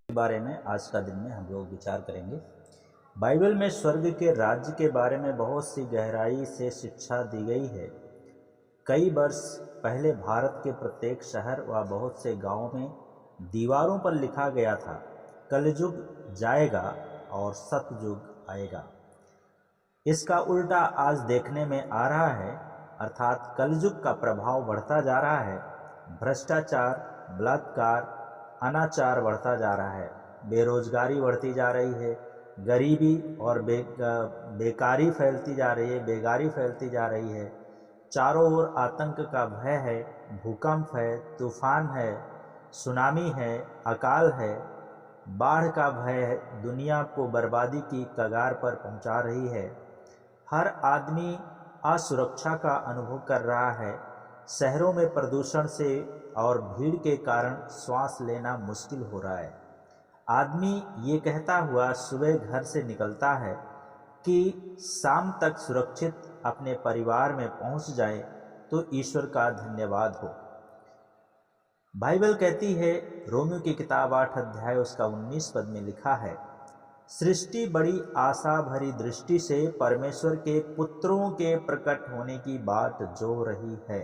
के बारे में आज का दिन में हम लोग विचार करेंगे। बाइबल में स्वर्ग के राज्य के बारे में बहुत सी गहराई से शिक्षा दी गई है। कई वर्ष पहले भारत के प्रत्येक शहर व बहुत से गांवों में दीवारों पर लिखा गया था, कलयुग जाएगा और सतयुग आएगा। इसका उल्टा आज देखने में आ रहा है, अर्थात कलयुग का प्रभाव बढ़ता जा रहा है। भ्रष्टाचार, बलात्कार, अनाचार बढ़ता जा रहा है, बेरोजगारी बढ़ती जा रही है, गरीबी और बेकारी फैलती जा रही है, बेगारी फैलती जा रही है। चारों ओर आतंक का भय है, भूकंप है, तूफान है, सुनामी है, अकाल है, बाढ़ का भय है, दुनिया को बर्बादी की कगार पर पहुंचा रही है। हर आदमी असुरक्षा का अनुभव कर रहा है। शहरों में प्रदूषण से और भीड़ के कारण श्वास लेना मुश्किल हो रहा है। आदमी ये कहता हुआ सुबह घर से निकलता है कि शाम तक सुरक्षित अपने परिवार में पहुंच जाए तो ईश्वर का धन्यवाद हो। बाइबल कहती है, रोमियो की किताब 8 अध्याय उसका 19 पद में लिखा है, सृष्टि बड़ी आशा भरी दृष्टि से परमेश्वर के पुत्रों के प्रकट होने की बाट जो रही है।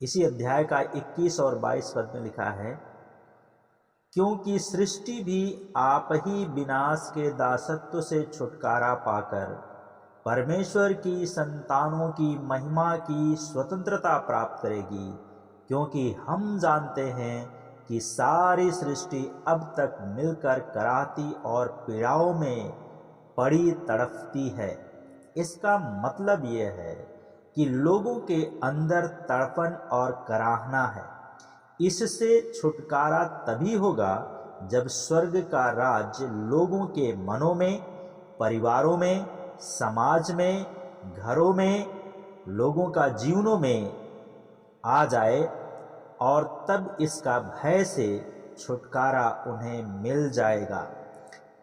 इसी अध्याय का 21 और 22 पद में लिखा है, क्योंकि सृष्टि भी आप ही विनाश के दासत्व से छुटकारा पाकर परमेश्वर की संतानों की महिमा की स्वतंत्रता प्राप्त करेगी, क्योंकि हम जानते हैं कि सारी सृष्टि अब तक मिलकर कराहती और पीड़ाओं में पड़ी तड़पती है। इसका मतलब यह है कि लोगों के अंदर तड़पन और कराहना है। इससे छुटकारा तभी होगा जब स्वर्ग का राज्य लोगों के मनों में, परिवारों में, समाज में, घरों में, लोगों का जीवनों में आ जाए, और तब इसका भय से छुटकारा उन्हें मिल जाएगा।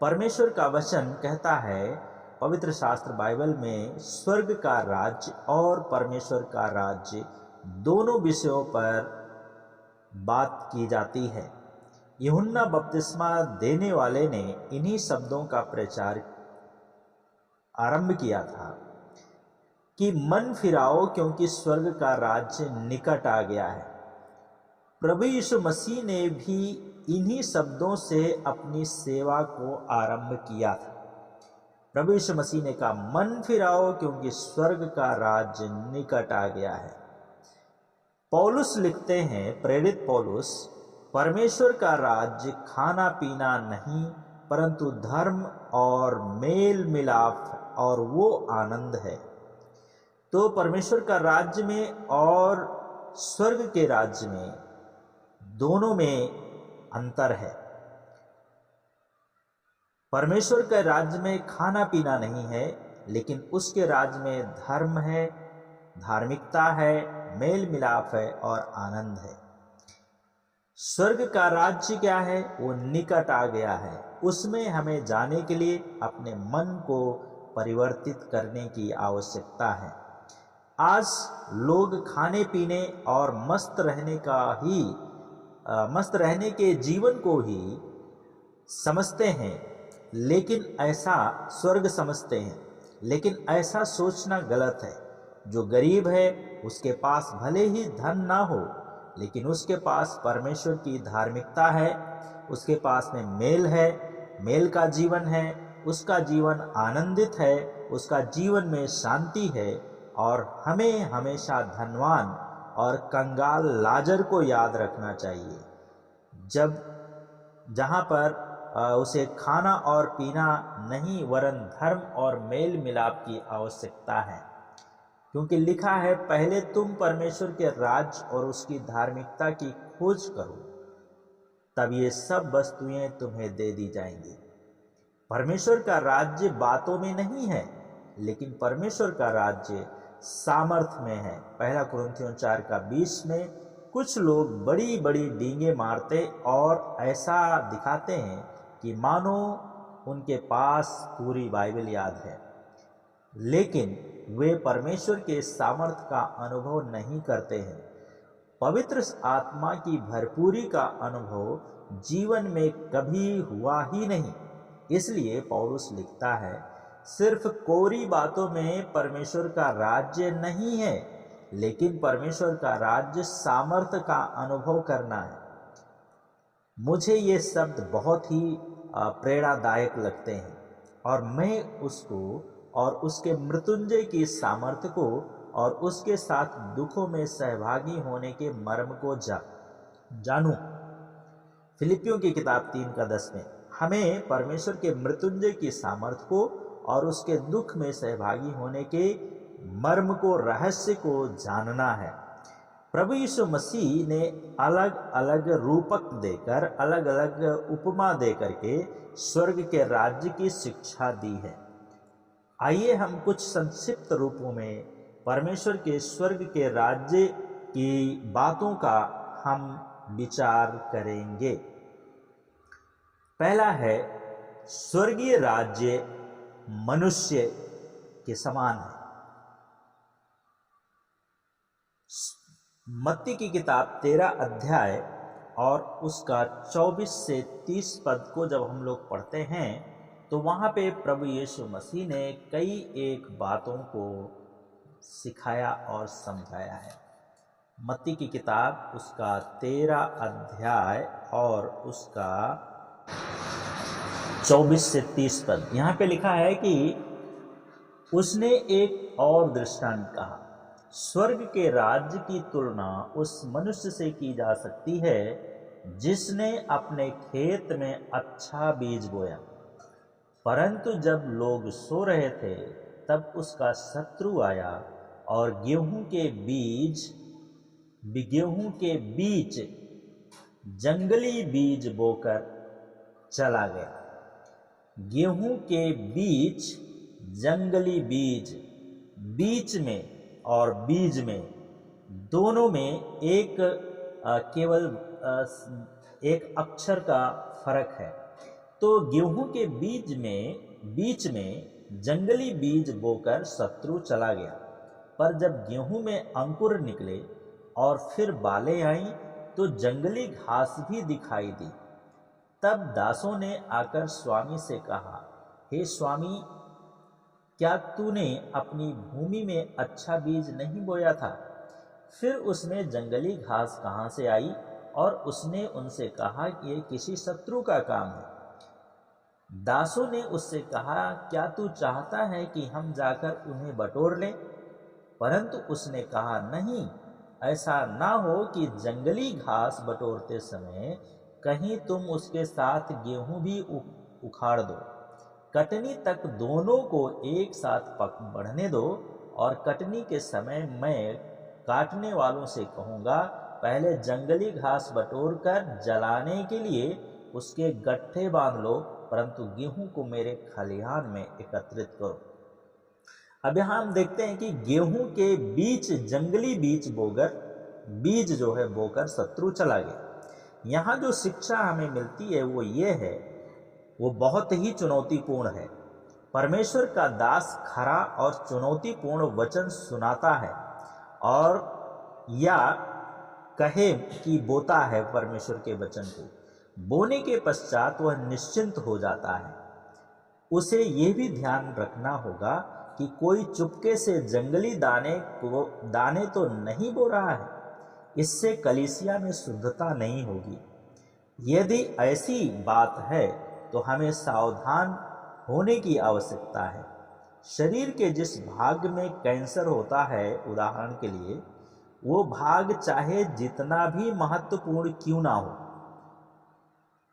परमेश्वर का वचन कहता है, पवित्र शास्त्र बाइबल में स्वर्ग का राज्य और परमेश्वर का राज्य दोनों विषयों पर बात की जाती है। यूहन्ना बपतिस्मा देने वाले ने इन्हीं शब्दों का प्रचार आरंभ किया था कि मन फिराओ, क्योंकि स्वर्ग का राज्य निकट आ गया है। प्रभु यीशु मसीह ने भी इन्हीं शब्दों से अपनी सेवा को आरंभ किया था। प्रभु यीशु मसीह ने कहा, मन फिराओ क्योंकि स्वर्ग का राज्य निकट आ गया है। पौलुस लिखते हैं, प्रेरित पौलुस, परमेश्वर का राज्य खाना पीना नहीं परंतु धर्म और मेल मिलाप और वो आनंद है। तो परमेश्वर का राज्य में और स्वर्ग के राज्य में दोनों में अंतर है। परमेश्वर के राज्य में खाना पीना नहीं है, लेकिन उसके राज्य में धर्म है, धार्मिकता है, मेल मिलाप है और आनंद है। स्वर्ग का राज्य क्या है? वो निकट आ गया है। उसमें हमें जाने के लिए अपने मन को परिवर्तित करने की आवश्यकता है। आज लोग खाने पीने और मस्त रहने के जीवन को ही समझते हैं, लेकिन ऐसा स्वर्ग समझते हैं, लेकिन ऐसा सोचना गलत है। जो गरीब है उसके पास भले ही धन ना हो, लेकिन उसके पास परमेश्वर की धार्मिकता है, उसके पास में मेल है, मेल का जीवन है, उसका जीवन आनंदित है, उसका जीवन में शांति है। और हमें हमेशा धनवान और कंगाल लाजर को याद रखना चाहिए, जहाँ पर उसे खाना और पीना नहीं वरन धर्म और मेल मिलाप की आवश्यकता है। क्योंकि लिखा है, पहले तुम परमेश्वर के राज्य और उसकी धार्मिकता की खोज करो, तब ये सब वस्तुएं तुम्हें दे दी जाएंगी। परमेश्वर का राज्य बातों में नहीं है, लेकिन परमेश्वर का राज्य सामर्थ्य में है। 1 कुरिन्थियों 4:20 में कुछ लोग बड़ी बड़ी डींगे मारते और ऐसा दिखाते हैं कि मानो उनके पास पूरी बाइबल याद है, लेकिन वे परमेश्वर के सामर्थ्य का अनुभव नहीं करते हैं। पवित्र आत्मा की भरपूरी का अनुभव जीवन में कभी हुआ ही नहीं। इसलिए पौलुस लिखता है, सिर्फ कोरी बातों में परमेश्वर का राज्य नहीं है, लेकिन परमेश्वर का राज्य सामर्थ्य का अनुभव करना है। मुझे ये शब्द बहुत ही प्रेरणादायक लगते हैं और मैं उसको और उसके मृत्युंजय की सामर्थ्य को और उसके साथ दुखों में सहभागी होने के मर्म को जानूं। फिलिपियों की किताब 3:10 में हमें परमेश्वर के मृत्युंजय की सामर्थ्य को और उसके दुख में सहभागी होने के मर्म को, रहस्य को जानना है। प्रभु यीशु मसीह ने अलग अलग रूपक देकर, अलग अलग उपमा देकर के स्वर्ग के राज्य की शिक्षा दी है। आइए हम कुछ संक्षिप्त रूपों में परमेश्वर के स्वर्ग के राज्य की बातों का हम विचार करेंगे। पहला है, स्वर्गीय राज्य मनुष्य के समान है। मत्ती की किताब 13 अध्याय और उसका 24 से 30 पद को जब हम लोग पढ़ते हैं तो वहाँ पे प्रभु यीशु मसीह ने कई एक बातों को सिखाया और समझाया है। मत्ती की किताब उसका 13 अध्याय और उसका 24 से 30 पद, यहाँ पे लिखा है कि उसने एक और दृष्टांत कहा, स्वर्ग के राज्य की तुलना उस मनुष्य से की जा सकती है जिसने अपने खेत में अच्छा बीज बोया, परंतु जब लोग सो रहे थे तब उसका शत्रु आया और गेहूं के बीच जंगली बीज बोकर चला गया। गेहूं के बीच जंगली बीच में और बीज में, दोनों में केवल एक अक्षर का फर्क है। तो गेहूं के बीच में जंगली बीज बोकर शत्रु चला गया, पर जब गेहूं में अंकुर निकले और फिर बालें आईं तो जंगली घास भी दिखाई दी। तब दासों ने आकर स्वामी से कहा, हे स्वामी, क्या तूने अपनी भूमि में अच्छा बीज नहीं बोया था? फिर उसमें जंगली घास कहाँ से आई? और उसने उनसे कहा कि ये किसी शत्रु का काम है। दासों ने उससे कहा, क्या तू चाहता है कि हम जाकर उन्हें बटोर लें? परंतु उसने कहा, नहीं, ऐसा ना हो कि जंगली घास बटोरते समय कहीं तुम उसके साथ गेहूं भी उखाड़ दो। कटनी तक दोनों को एक साथ बढ़ने दो, और कटनी के समय मैं काटने वालों से कहूँगा, पहले जंगली घास बटोर कर जलाने के लिए उसके गट्ठे बांध लो, परंतु गेहूं को मेरे खलिहान में एकत्रित करो। अब यहाँ हम देखते हैं कि गेहूं के बीच जंगली बीज जो है बोकर शत्रु चला गया। यहाँ जो शिक्षा हमें मिलती है वो ये है, वो बहुत ही चुनौतीपूर्ण है। परमेश्वर का दास खरा और चुनौतीपूर्ण वचन सुनाता है और या कहे कि बोता है परमेश्वर के वचन को। बोने के पश्चात वह निश्चिंत हो जाता है। उसे यह भी ध्यान रखना होगा कि कोई चुपके से जंगली दाने तो नहीं बो रहा है। इससे कलीसिया में शुद्धता नहीं होगी। यदि ऐसी बात है तो हमें सावधान होने की आवश्यकता है। शरीर के जिस भाग में कैंसर होता है, उदाहरण के लिए, वो भाग चाहे जितना भी महत्वपूर्ण क्यों ना हो,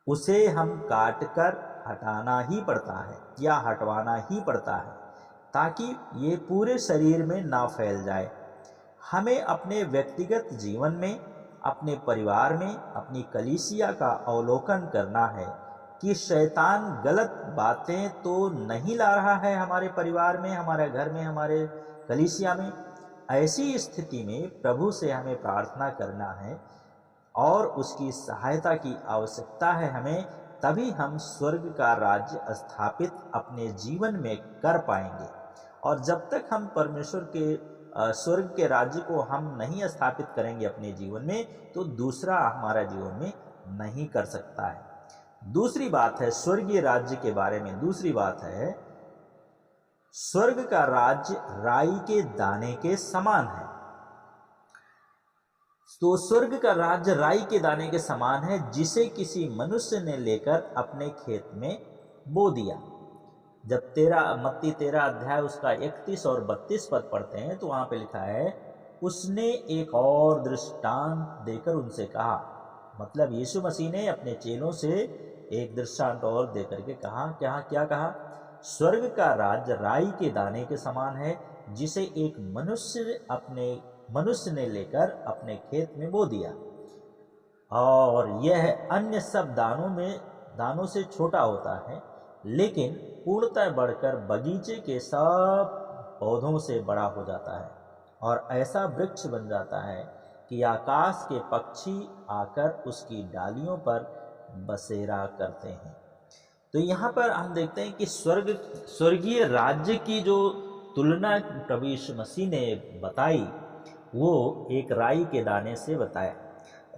उसे हम काट कर हटाना ही पड़ता है या हटवाना ही पड़ता है, ताकि ये पूरे शरीर में ना फैल जाए। हमें अपने व्यक्तिगत जीवन में, अपने परिवार में, अपनी कलीसिया का अवलोकन करना है कि शैतान गलत बातें तो नहीं ला रहा है हमारे परिवार में, हमारे घर में, हमारे कलीसिया में। ऐसी स्थिति में प्रभु से हमें प्रार्थना करना है और उसकी सहायता की आवश्यकता है हमें, तभी हम स्वर्ग का राज्य स्थापित अपने जीवन में कर पाएंगे। और जब तक हम परमेश्वर के स्वर्ग के राज्य को हम नहीं स्थापित करेंगे अपने जीवन में, तो दूसरा हमारा जीवन में नहीं कर सकता है। दूसरी बात है स्वर्गीय राज्य के बारे में, दूसरी बात है स्वर्ग का राज्य राई के दाने के समान है। तो स्वर्ग का राज्य राई के दाने के समान है, जिसे किसी मनुष्य ने लेकर अपने खेत में बो दिया। जब मत्ती 13 अध्याय उसका 31 और 32 पद पढ़ते हैं तो वहां पे लिखा है, उसने एक और दृष्टांत देकर उनसे कहा, मतलब यीशु मसीह ने अपने चेलों से एक दृष्टांत और देकर के कहा, क्या कहा? स्वर्ग का राज्य राई के दाने के समान है, जिसे एक मनुष्य ने लेकर अपने खेत में बो दिया, और यह अन्य सब दानों से छोटा होता है, लेकिन पूर्णतः बढ़कर बगीचे के सब पौधों से बड़ा हो जाता है और ऐसा वृक्ष बन जाता है कि आकाश के पक्षी आकर उसकी डालियों पर बसेरा करते हैं। तो यहाँ पर हम देखते हैं कि स्वर्गीय राज्य की जो तुलना प्रभु यीशु मसीह ने बताई वो एक राई के दाने से बताया।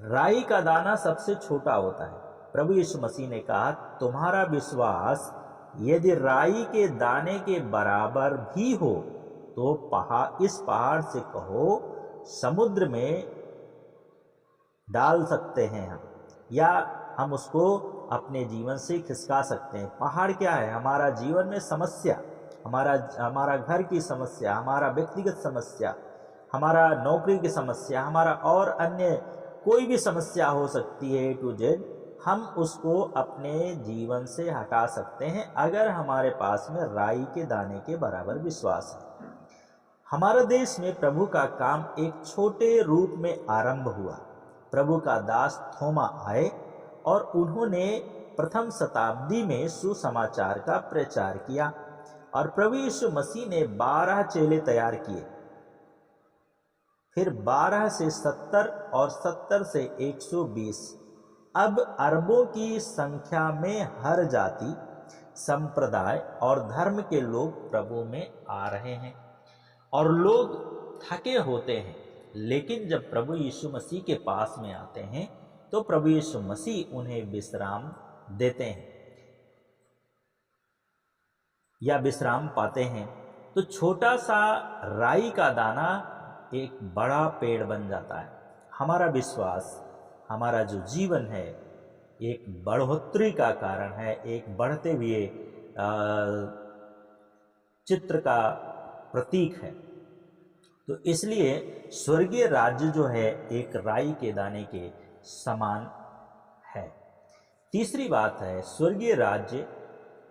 राई का दाना सबसे छोटा होता है। प्रभु यीशु मसीह ने कहा, तुम्हारा विश्वास यदि राई के दाने के बराबर भी हो तो इस पहाड़ से कहो, समुद्र में डाल सकते हैं हम, या हम उसको अपने जीवन से खिसका सकते हैं। पहाड़ क्या है? हमारा जीवन में समस्या, हमारा घर की समस्या, हमारा व्यक्तिगत समस्या, हमारा नौकरी की समस्या, हमारा और अन्य कोई भी समस्या हो सकती है A to Z, हम उसको अपने जीवन से हटा सकते हैं अगर हमारे पास में राई के दाने के बराबर विश्वास है। हमारे देश में प्रभु का काम एक छोटे रूप में आरंभ हुआ। प्रभु का दास थोमा आए और उन्होंने प्रथम शताब्दी में सुसमाचार का प्रचार किया और प्रभु यीशु मसीह ने 12 चेले तैयार किए। फिर 12 से 70 और 70 से 120, अब अरबों की संख्या में हर जाति, संप्रदाय और धर्म के लोग प्रभु में आ रहे हैं और लोग थके होते हैं, लेकिन जब प्रभु यीशु मसीह के पास में आते हैं तो प्रभु यीशु मसीह उन्हें विश्राम देते हैं या विश्राम पाते हैं। तो छोटा सा राई का दाना एक बड़ा पेड़ बन जाता है। हमारा विश्वास, हमारा जो जीवन है, एक बढ़ोतरी का कारण है, एक बढ़ते हुए चित्र का प्रतीक है। तो इसलिए स्वर्गीय राज्य जो है एक राई के दाने के समान है। तीसरी बात है, स्वर्गीय राज्य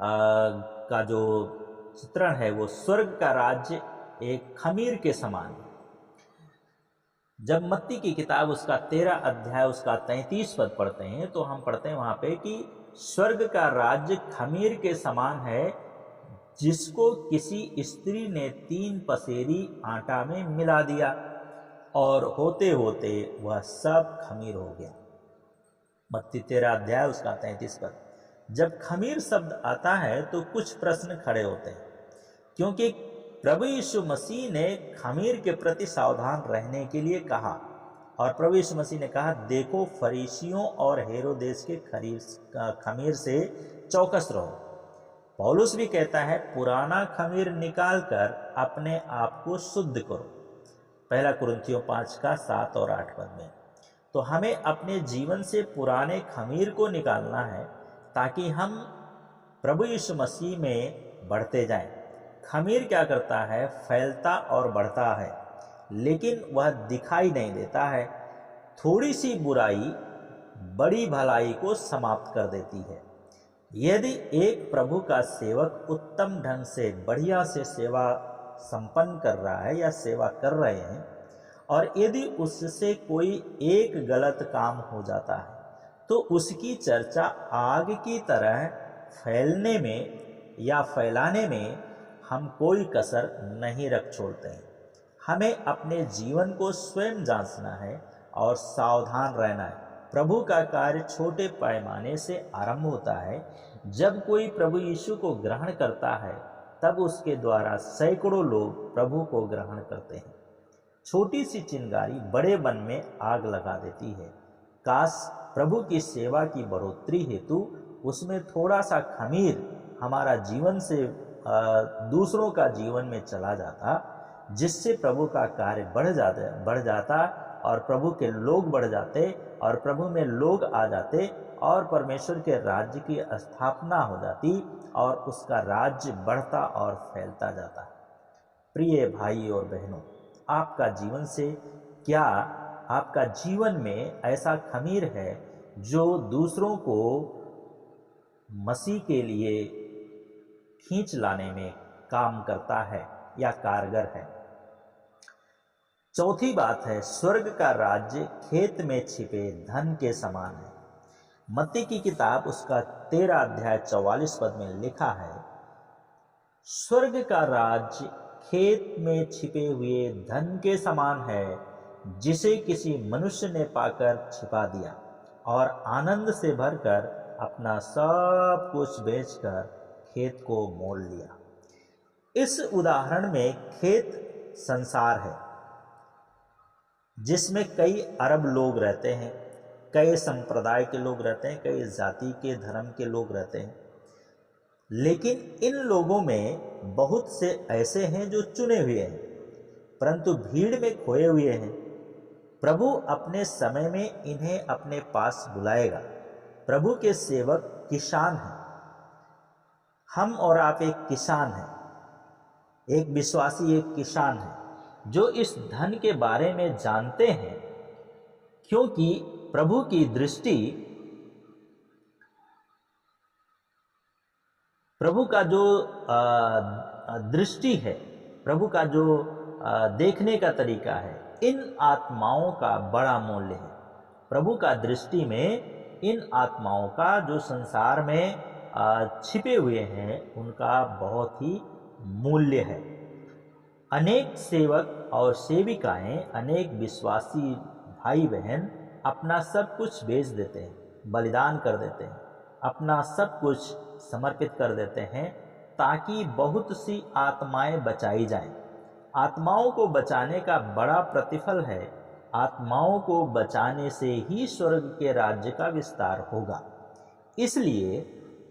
का जो चित्रण है वो स्वर्ग का राज्य एक खमीर के समान है। जब मत्ती की किताब उसका 13 अध्याय उसका 33 पद पढ़ते हैं तो हम पढ़ते हैं वहां पे कि स्वर्ग का राज्य खमीर के समान है, जिसको किसी स्त्री ने 3 पसेरी आटा में मिला दिया और होते होते वह सब खमीर हो गया। मत्ती 13 अध्याय उसका 33 पद। जब खमीर शब्द आता है तो कुछ प्रश्न खड़े होते हैं, क्योंकि प्रभु यीशु मसीह ने खमीर के प्रति सावधान रहने के लिए कहा और प्रभु यीशु मसीह ने कहा, देखो फरीसियों और हेरोदेस के खमीर से चौकस रहो। पौलुस भी कहता है, पुराना खमीर निकाल कर अपने आप को शुद्ध करो, पहला कुरिन्थियों 5 का 7 और 8 पद में। तो हमें अपने जीवन से पुराने खमीर को निकालना है ताकि हम प्रभु यीशु मसीह में बढ़ते जाएं। खमीर क्या करता है? फैलता और बढ़ता है, लेकिन वह दिखाई नहीं देता है। थोड़ी सी बुराई बड़ी भलाई को समाप्त कर देती है। यदि एक प्रभु का सेवक उत्तम ढंग से बढ़िया से सेवा संपन्न कर रहा है या सेवा कर रहे हैं और यदि उससे कोई एक गलत काम हो जाता है तो उसकी चर्चा आग की तरह फैलने में या फैलाने में हम कोई कसर नहीं रख छोड़ते हैं। हमें अपने जीवन को स्वयं जांचना है और सावधान रहना है। प्रभु का कार्य छोटे पैमाने से आरंभ होता है। जब कोई प्रभु यीशु को ग्रहण करता है तब उसके द्वारा सैकड़ों लोग प्रभु को ग्रहण करते हैं। छोटी सी चिंगारी बड़े वन में आग लगा देती है। काश प्रभु की सेवा की बढ़ोतरी हेतु उसमें थोड़ा सा खमीर हमारा जीवन से दूसरों का जीवन में चला जाता, जिससे प्रभु का कार्य बढ़ जाता और प्रभु के लोग बढ़ जाते और प्रभु में लोग आ जाते और परमेश्वर के राज्य की स्थापना हो जाती और उसका राज्य बढ़ता और फैलता जाता। प्रिय भाई और बहनों, आपका जीवन से क्या आपका जीवन में ऐसा खमीर है जो दूसरों को मसीह के लिए खींच लाने में काम करता है या कारगर है? चौथी बात है, स्वर्ग का राज्य खेत में छिपे धन के समान है। मत्ती की किताब उसका 13 अध्याय 44 पद में लिखा है, स्वर्ग का राज्य खेत में छिपे हुए धन के समान है, जिसे किसी मनुष्य ने पाकर छिपा दिया और आनंद से भरकर अपना सब कुछ बेचकर खेत को मोल लिया। इस उदाहरण में खेत संसार है जिसमें कई अरब लोग रहते हैं, कई संप्रदाय के लोग रहते हैं, कई जाति के धर्म के लोग रहते हैं, लेकिन इन लोगों में बहुत से ऐसे हैं जो चुने हुए हैं परंतु भीड़ में खोए हुए हैं। प्रभु अपने समय में इन्हें अपने पास बुलाएगा। प्रभु के सेवक किसान हैं। हम और आप एक किसान हैं, एक विश्वासी एक किसान है जो इस धन के बारे में जानते हैं, क्योंकि प्रभु की दृष्टि, प्रभु का जो दृष्टि है, प्रभु का जो देखने का तरीका है, इन आत्माओं का बड़ा मूल्य है। प्रभु का दृष्टि में इन आत्माओं का जो संसार में छिपे हुए हैं उनका बहुत ही मूल्य है। अनेक सेवक और सेविकाएं, अनेक विश्वासी भाई बहन अपना सब कुछ बेच देते हैं, बलिदान कर देते हैं, अपना सब कुछ समर्पित कर देते हैं ताकि बहुत सी आत्माएं बचाई जाएं। आत्माओं को बचाने का बड़ा प्रतिफल है। आत्माओं को बचाने से ही स्वर्ग के राज्य का विस्तार होगा। इसलिए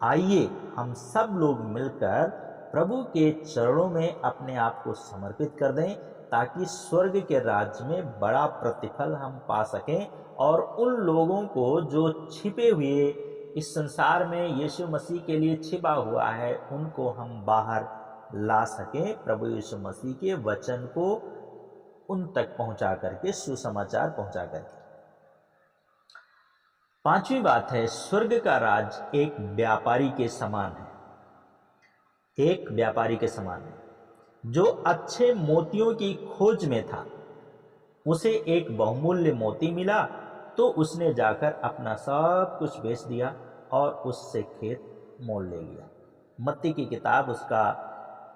आइए हम सब लोग मिलकर प्रभु के चरणों में अपने आप को समर्पित कर दें ताकि स्वर्ग के राज्य में बड़ा प्रतिफल हम पा सकें और उन लोगों को जो छिपे हुए इस संसार में यीशु मसीह के लिए छिपा हुआ है उनको हम बाहर ला सकें, प्रभु यीशु मसीह के वचन को उन तक पहुंचा करके, सुसमाचार पहुंचा करके। पांचवी बात है, स्वर्ग का राज एक व्यापारी के समान है। एक व्यापारी के समान है जो अच्छे मोतियों की खोज में था। उसे एक बहुमूल्य मोती मिला तो उसने जाकर अपना सब कुछ बेच दिया और उससे खेत मोल ले लिया। मत्ती की किताब उसका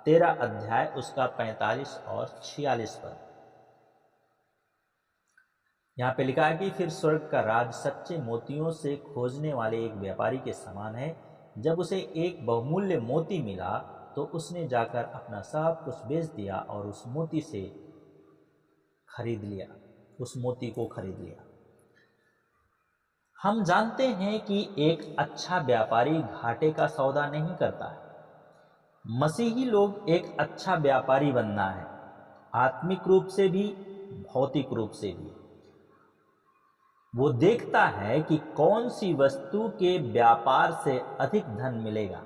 13 अध्याय उसका 45 और 46 पद। यहाँ पे लिखा है कि फिर स्वर्ग का राज सच्चे मोतियों से खोजने वाले एक व्यापारी के समान है। जब उसे एक बहुमूल्य मोती मिला तो उसने जाकर अपना सब कुछ बेच दिया और उस मोती से खरीद लिया, उस मोती को खरीद लिया। हम जानते हैं कि एक अच्छा व्यापारी घाटे का सौदा नहीं करता है। मसीही लोग एक अच्छा व्यापारी बनना है, आत्मिक रूप से भी भौतिक रूप से भी। वो देखता है कि कौन सी वस्तु के व्यापार से अधिक धन मिलेगा।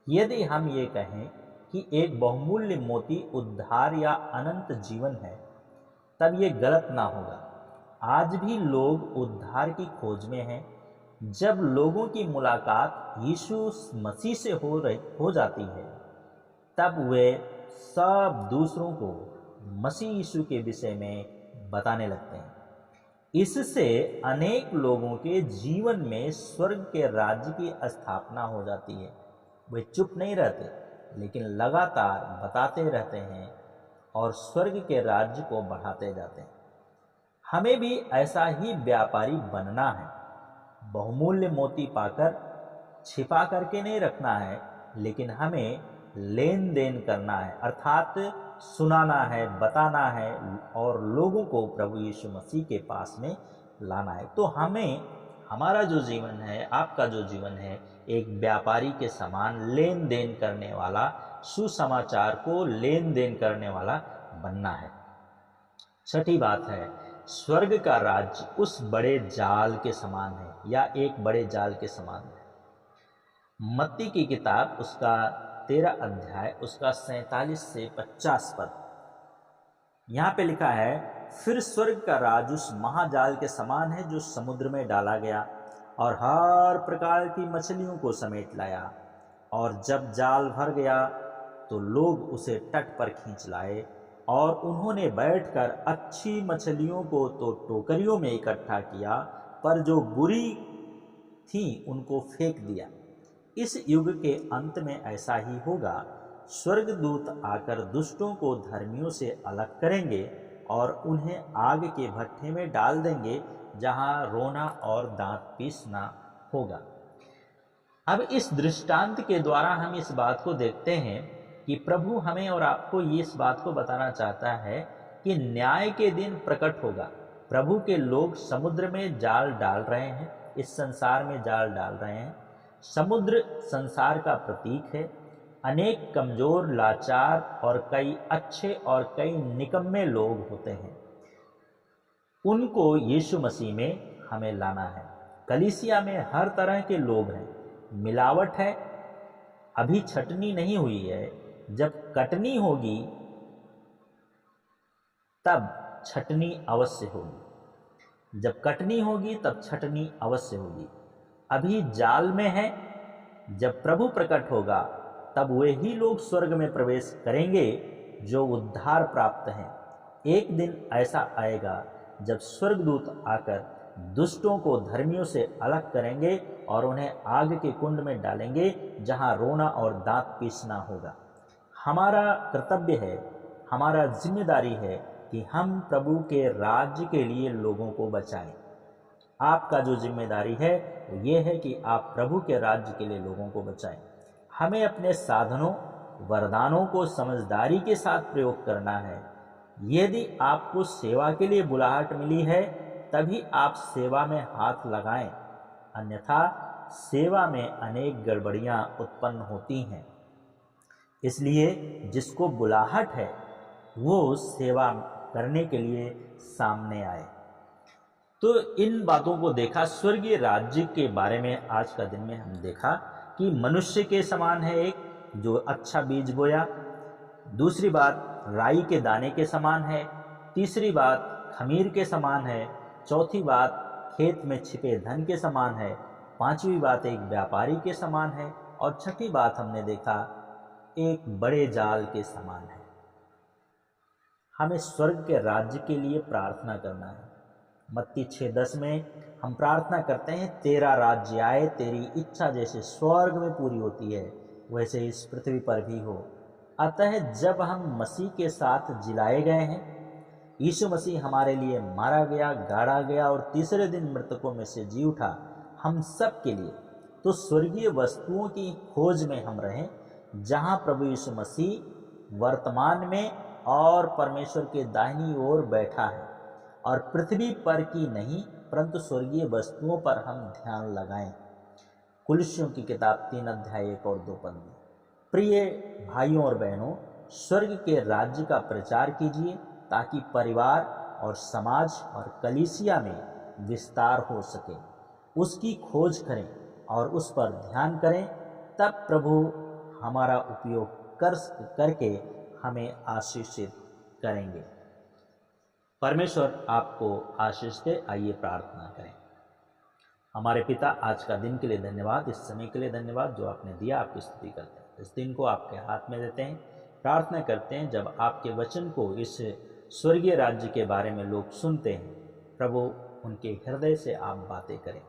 यदि हम ये कहें कि एक बहुमूल्य मोती उद्धार या अनंत जीवन है, तब ये गलत ना होगा। आज भी लोग उद्धार की खोज में हैं। जब लोगों की मुलाकात यीशु मसीह से हो जाती है, तब वे सब दूसरों को मसीह यीशु के विषय में बताने लगते हैं। इससे अनेक लोगों के जीवन में स्वर्ग के राज्य की स्थापना हो जाती है। वे चुप नहीं रहते, लेकिन लगातार बताते रहते हैं और स्वर्ग के राज्य को बढ़ाते जाते हैं। हमें भी ऐसा ही व्यापारी बनना है। बहुमूल्य मोती पाकर छिपा करके नहीं रखना है, लेकिन हमें लेन देन करना है, अर्थात सुनाना है, बताना है और लोगों को प्रभु यीशु मसीह के पास में लाना है। तो हमें, हमारा जो जीवन है, आपका जो जीवन है, एक व्यापारी के समान लेन देन करने वाला, सुसमाचार को लेन देन करने वाला बनना है। छठी बात है, स्वर्ग का राज्य उस बड़े जाल के समान है, या एक बड़े जाल के समान है। मत्ती की किताब उसका 13 अध्याय उसका 47 से 50 पद, यहाँ पे लिखा है, फिर स्वर्ग का राज उस महाजाल के समान है जो समुद्र में डाला गया और हर प्रकार की मछलियों को समेट लाया। और जब जाल भर गया तो लोग उसे तट पर खींच लाए, और उन्होंने बैठकर अच्छी मछलियों को तो टोकरियों में इकट्ठा किया, पर जो बुरी थी उनको फेंक दिया। इस युग के अंत में ऐसा ही होगा, स्वर्गदूत आकर दुष्टों को धर्मियों से अलग करेंगे और उन्हें आग के भट्ठे में डाल देंगे, जहां रोना और दांत पीसना होगा। अब इस दृष्टांत के द्वारा हम इस बात को देखते हैं कि प्रभु हमें और आपको ये इस बात को बताना चाहता है कि न्याय के दिन प्रकट होगा। प्रभु के लोग समुद्र में जाल डाल रहे हैं, इस संसार में जाल डाल रहे हैं। समुद्र संसार का प्रतीक है। अनेक कमजोर, लाचार और कई अच्छे और कई निकम्मे लोग होते हैं, उनको यीशु मसीह में हमें लाना है। कलीसिया में हर तरह के लोग हैं, मिलावट है, अभी छटनी नहीं हुई है। जब कटनी होगी तब छटनी अवश्य होगी, जब कटनी होगी तब छटनी अवश्य होगी। अभी जाल में है, जब प्रभु प्रकट होगा तब वे ही लोग स्वर्ग में प्रवेश करेंगे जो उद्धार प्राप्त हैं। एक दिन ऐसा आएगा जब स्वर्गदूत आकर दुष्टों को धर्मियों से अलग करेंगे और उन्हें आग के कुंड में डालेंगे, जहां रोना और दांत पीसना होगा। हमारा कर्तव्य है, हमारा जिम्मेदारी है कि हम प्रभु के राज्य के लिए लोगों को बचाएं। आपका जो जिम्मेदारी है वो ये है कि आप प्रभु के राज्य के लिए लोगों को बचाएं। हमें अपने साधनों, वरदानों को समझदारी के साथ प्रयोग करना है। यदि आपको सेवा के लिए बुलाहट मिली है तभी आप सेवा में हाथ लगाएं, अन्यथा सेवा में अनेक गड़बड़ियां उत्पन्न होती हैं। इसलिए जिसको बुलाहट है वो सेवा करने के लिए सामने आए। तो इन बातों को देखा, स्वर्गीय राज्य के बारे में आज का दिन में हम देखा कि मनुष्य के समान है एक जो अच्छा बीज बोया। दूसरी बात, राई के दाने के समान है। तीसरी बात, खमीर के समान है। चौथी बात, खेत में छिपे धन के समान है। पांचवी बात, एक व्यापारी के समान है। और छठी बात हमने देखा, एक बड़े जाल के समान है। हमें स्वर्ग के राज्य के लिए प्रार्थना करना है। मत्ती 6:10 में हम प्रार्थना करते हैं, तेरा राज्य आए, तेरी इच्छा जैसे स्वर्ग में पूरी होती है वैसे इस पृथ्वी पर भी हो। अतः जब हम मसीह के साथ जिलाए गए हैं, यीशु मसीह हमारे लिए मारा गया, गाड़ा गया और तीसरे दिन मृतकों में से जी उठा हम सब के लिए, तो स्वर्गीय वस्तुओं की खोज में हम रहें, जहां प्रभु यीशु मसीह वर्तमान में और परमेश्वर के दाहिनी ओर बैठा है, और पृथ्वी पर की नहीं परंतु स्वर्गीय वस्तुओं पर हम ध्यान लगाएं। कुलुस्सियों की किताब 3 अध्याय 1 और 2 पद में। प्रिय भाइयों और बहनों, स्वर्ग के राज्य का प्रचार कीजिए ताकि परिवार और समाज और कलीसिया में विस्तार हो सके। उसकी खोज करें और उस पर ध्यान करें, तब प्रभु हमारा उपयोग करके हमें आशीषित करेंगे। परमेश्वर आपको आशीष दे। आइए प्रार्थना करें। हमारे पिता, आज का दिन के लिए धन्यवाद, इस समय के लिए धन्यवाद जो आपने दिया। आपकी स्तुति करते हैं, इस दिन को आपके हाथ में देते हैं। प्रार्थना करते हैं जब आपके वचन को, इस स्वर्गीय राज्य के बारे में लोग सुनते हैं, प्रभु उनके हृदय से आप बातें करें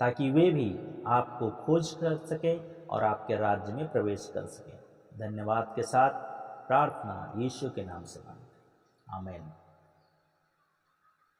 ताकि वे भी आपको खोज कर सकें और आपके राज्य में प्रवेश कर सकें। धन्यवाद के साथ प्रार्थना यीशु के नाम से मांगते हैं, आमीन।